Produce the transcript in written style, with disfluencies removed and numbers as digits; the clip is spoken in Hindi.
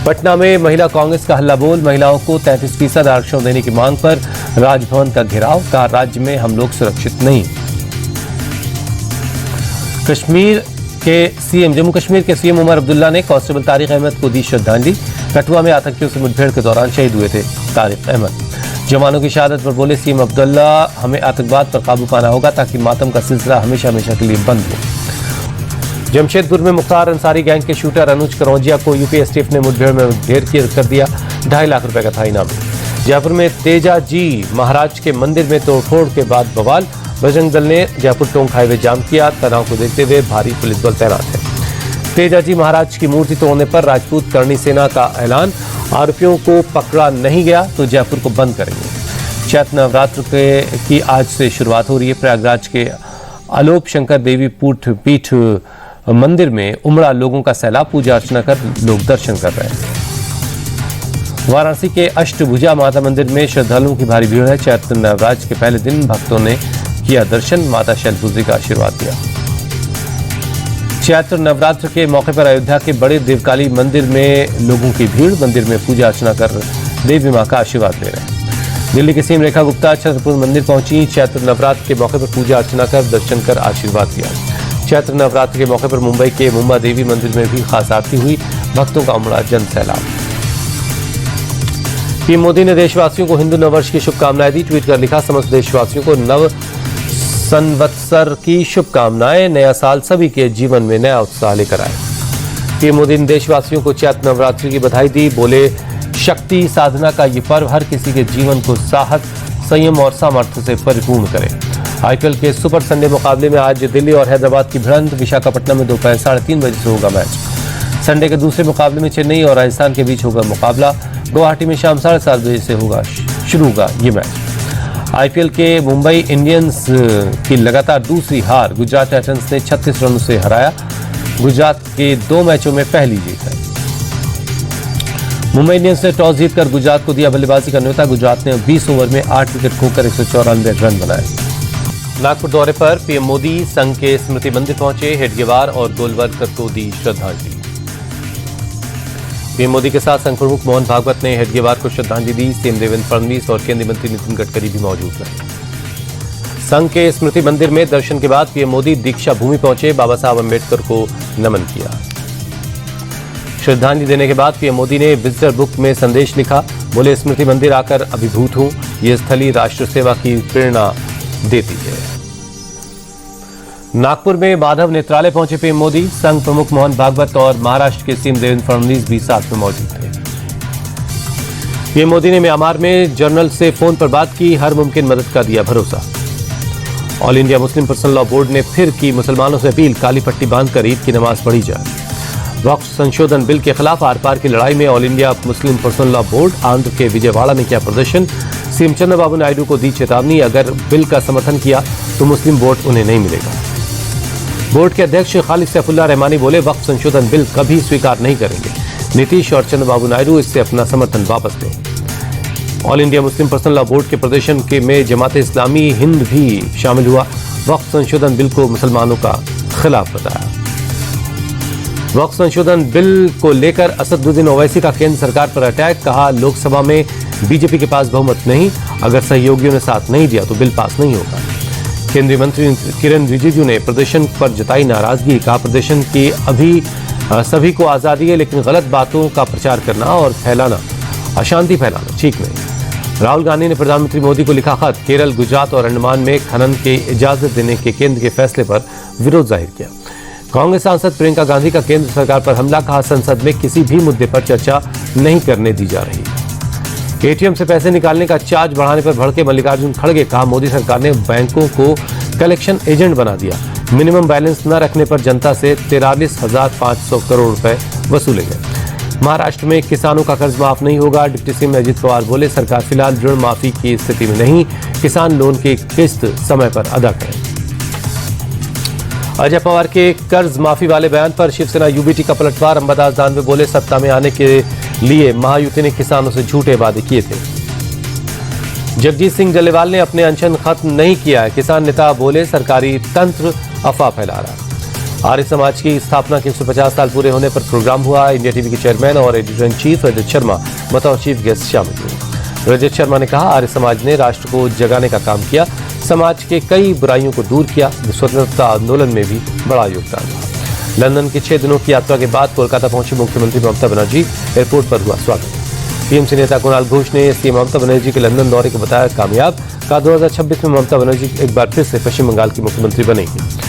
पटना में महिला कांग्रेस का हल्ला बोल, महिलाओं को 33% आरक्षण देने की मांग पर राजभवन का घेराव, कहा राज्य में हम लोग सुरक्षित नहीं। जम्मू कश्मीर के सीएम उमर अब्दुल्ला ने कांस्टेबल तारिक अहमद को दी श्रद्धांजलि। कठुआ में आतंकियों से मुठभेड़ के दौरान शहीद हुए थे तारिक अहमद। जवानों की शहादत पर बोले सीएम अब्दुल्ला, हमें आतंकवाद पर काबू पाना होगा ताकि मातम का सिलसिला हमेशा हमेशा के लिए बंद हो। जमशेदपुर में मुख्तार अंसारी गैंग के शूटर अनुज करौजिया को यूपी एसटीएफ ने मुठभेड़ में ढेर कर दिया, 2.5 लाख रुपए का था इनाम। जयपुर में तेजा जी महाराज के मंदिर में तोड़फोड़ के बाद बवाल, बजरंग दल ने जयपुर टोंक हाईवे जाम किया, तनाव को देखते हुए भारी पुलिस बल तैनात है। तेजा जी महाराज की मूर्ति तोड़ने पर राजपूत करणी सेना का ऐलान, आरोपियों को पकड़ा नहीं गया तो जयपुर को बंद करेंगे। चैत्र नवरात्र की आज से शुरुआत हो रही है। प्रयागराज के आलोप शंकर देवी पीठ मंदिर में उमड़ा लोगों का सैलाब, पूजा अर्चना कर लोग दर्शन कर रहे हैं। वाराणसी के अष्टभुजा माता मंदिर में श्रद्धालुओं की भारी भीड़ है। चैत्र नवरात्र के पहले दिन भक्तों ने किया दर्शन, माता शैलपुत्री का आशीर्वाद दिया। चैत्र नवरात्र के मौके पर अयोध्या के बड़े देवकाली मंदिर में लोगों की भीड़, मंदिर में पूजा अर्चना कर देवी मां का आशीर्वाद ले रहे हैं। दिल्ली की सीएम रेखा गुप्ता छतरपुर मंदिर पहुंची, चैत्र नवरात्र के मौके पर पूजा अर्चना कर दर्शन कर आशीर्वाद दिया। चैत्र नवरात्र के मौके पर मुंबई के मुंबा देवी मंदिर में भी खास आरती हुई, भक्तों का उमड़ा जन सैलाब। पीएम मोदी ने देशवासियों को हिंदू नववर्ष की शुभकामनाएं दी। ट्वीट कर लिखा, समस्त देशवासियों को नव संवत्सर की शुभकामनाएं, नया साल सभी के जीवन में नया उत्साह लेकर आए। पीएम मोदी ने देशवासियों को चैत्र नवरात्रि की बधाई दी। बोले, शक्ति साधना का ये पर्व हर किसी के जीवन को साहस, संयम और सामर्थ्य से परिपूर्ण करे। आईपीएल के सुपर संडे मुकाबले में आज दिल्ली और हैदराबाद की भिड़ंत, विशाखापट्टनम में दोपहर 3:30 बजे से होगा मैच। संडे के दूसरे मुकाबले में चेन्नई और राजस्थान के बीच होगा मुकाबला। गुवाहाटी में शाम 7:30 बजे से शुरू होगा ये मैच। आईपीएल के मुंबई इंडियंस की लगातार दूसरी हार, गुजरात टाइटंस ने 36 रनों से हराया। गुजरात के 2 मैचों में पहली जीत है। मुंबई इंडियंस ने टॉस जीतकर गुजरात को दिया बल्लेबाजी का न्योता। गुजरात ने 20 ओवर में 8 विकेट खोकर 194 रन बनाए। नागपुर दौरे पर पीएम मोदी संघ के स्मृति मंदिर पहुंचे, हेडगेवार और गोलवलकर को दी श्रद्धांजलि। पीएम मोदी के साथ संघ प्रमुख मोहन भागवत ने हेडगेवार को श्रद्धांजलि दी। सीएम देवेंद्र फडणवीस और केंद्रीय मंत्री नितिन गडकरी भी मौजूद रहे। संघ के स्मृति मंदिर में दर्शन के बाद पीएम मोदी दीक्षा भूमि पहुंचे, बाबा साहब अम्बेडकर को नमन किया। श्रद्धांजलि देने के बाद पीएम मोदी ने विजिटर बुक में संदेश लिखा। बोले, स्मृति मंदिर आकर अभिभूत हूं, ये स्थली राष्ट्र सेवा की प्रेरणा देती है। नागपुर में माधव नेत्रालय पहुंचे पीएम मोदी। संघ प्रमुख मोहन भागवत और महाराष्ट्र के सीएम देवेंद्र फडणवीस भी साथ में मौजूद थे। पीएम मोदी ने म्यांमार में जनरल से फोन पर बात की, हर मुमकिन मदद का दिया भरोसा। All India Muslim personal law board ने फिर की मुसलमानों से अपील, काली पट्टी बांधकर ईद की नमाज पढ़ी जाए। वक्फ संशोधन बिल के खिलाफ आर पार की लड़ाई में all India Muslim personal law board Andhra के विजयवाड़ा ने किया प्रदर्शन। सीएम चंद्रबाबू नायडू को दी चेतावनी, अगर बिल का समर्थन किया तो मुस्लिम वोट उन्हें नहीं मिलेगा। बोर्ड के अध्यक्ष खालिद सैफुल्लाह रहमानी बोले, वक्फ संशोधन बिल कभी स्वीकार नहीं करेंगे। नीतीश और चंद्रबाबू नायडू इससे अपना समर्थन वापस लें। All India Muslim personal law board के प्रदर्शन में जमात इस्लामी हिंद भी शामिल हुआ। वक्फ संशोधन बिल को मुसलमानों का खिलाफ बताया। वक्फ संशोधन बिल को लेकर असदुद्दीन ओवैसी का केंद्र सरकार पर अटैक, कहा लोकसभा में बीजेपी के पास बहुमत नहीं, अगर सहयोगियों ने साथ नहीं दिया तो बिल पास नहीं होगा। केंद्रीय मंत्री किरण रिजिजू ने प्रदर्शन पर जताई नाराजगी, कहा प्रदर्शन की अभी सभी को आजादी है, लेकिन गलत बातों का प्रचार करना और फैलाना, अशांति फैलाना ठीक नहीं। राहुल गांधी ने प्रधानमंत्री मोदी को लिखा खत, केरल, गुजरात और अंडमान में खनन की इजाजत देने के केंद्र के फैसले पर विरोध जाहिर किया। कांग्रेस सांसद प्रियंका गांधी का केंद्र सरकार पर हमला, कहा संसद में किसी भी मुद्दे पर चर्चा नहीं करने दी जा रही। एटीएम से पैसे निकालने का चार्ज बढ़ाने पर भड़के मल्लिकार्जुन खड़गे, कहा मोदी सरकार ने बैंकों को कलेक्शन एजेंट बना दिया। मिनिमम बैलेंस न रखने पर जनता से 43,500 करोड़ रुपए वसूले गए। महाराष्ट्र में किसानों का कर्ज माफ नहीं होगा, डिप्टी सीएम अजित पवार बोले, सरकार फिलहाल ऋण माफी की स्थिति में नहीं, किसान लोन की किस्त समय पर अदा करें। अजय पवार के कर्ज माफी वाले बयान पर शिवसेना यूबीटी का पलटवार, अंबादास दानवे बोले, सत्ता में आने के लिए महायुति ने किसानों से झूठे वादे किए थे। जगजीत सिंह जलेवाल ने अपने अनशन खत्म नहीं किया है, किसान नेता बोले, सरकारी तंत्र अफवाह फैला रहा। आर्य समाज की स्थापना के 150 साल पूरे होने पर प्रोग्राम हुआ। इंडिया टीवी के चेयरमैन और editor in chief Rajat Sharma बतौर चीफ गेस्ट शामिल हुए। रजत शर्मा ने कहा, आर्य समाज ने राष्ट्र को जगाने का काम किया, समाज के कई बुराइयों को दूर किया। स्वतंत्रता आंदोलन में भी बड़ा योगदान रहा। लंदन की 6 दिनों की यात्रा के बाद कोलकाता पहुंची मुख्यमंत्री ममता बनर्जी। एयरपोर्ट पर हुआ स्वागत। टीएमसी नेता कुणाल घोष ने सीएम ममता बनर्जी के लंदन दौरे को बताया कामयाब। कहा, 2026 में ममता बनर्जी एक बार फिर से पश्चिम बंगाल की मुख्यमंत्री बनेगी।